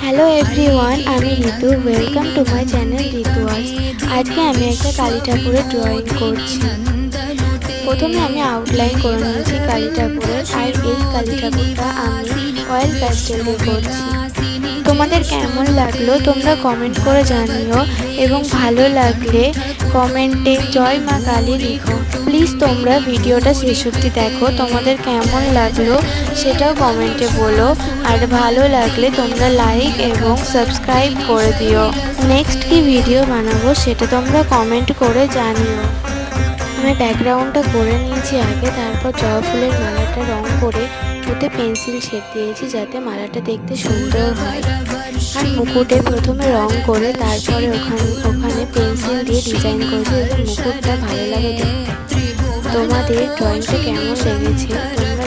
Hello everyone, আমি Ritu. Welcome to my channel Ritu arts. আজকে আমি একটা কালী ঠাকুরের ড্রয়িং করছি। প্রথমে আমি আউটলাইন করে নিয়েছি কালী ঠাকুরের, আর এই কালী ঠাকুরটা আমি অয়েল প্যাস্টেল দিয়ে করছি। তোমাদের কেমন লাগলো তোমরা কমেন্ট করে জানিও, এবং ভালো লাগলে কমেন্টে জয় মা কালী লিখো। প্লিজ তোমরা ভিডিওটা শেষ অবধি দেখো, তোমাদের কেমন লাগলো সেটাও কমেন্টে বলো। আর ভালো লাগলে তোমরা লাইক এবং সাবস্ক্রাইব করে দিও। নেক্সট কি ভিডিও বানাবো সেটা তোমরা কমেন্ট করে জানিও। আমি ব্যাকগ্রাউন্ডটা করে নিয়েছি আগে, তারপর জবা ফুলের মালাটা রং করে ওতে পেন্সিল শেড দিয়েছি যাতে মালাটা দেখতে সুন্দর হয়। আর মুকুটে প্রথমে রং করে তারপরে ওখানে পেন্সিল দিয়ে ডিজাইন করেছি যাতে মুকুটটা ভালো লাগে দেখতে। তোমাদের ড্রয়িংটা কেমন লেগেছে তোমরা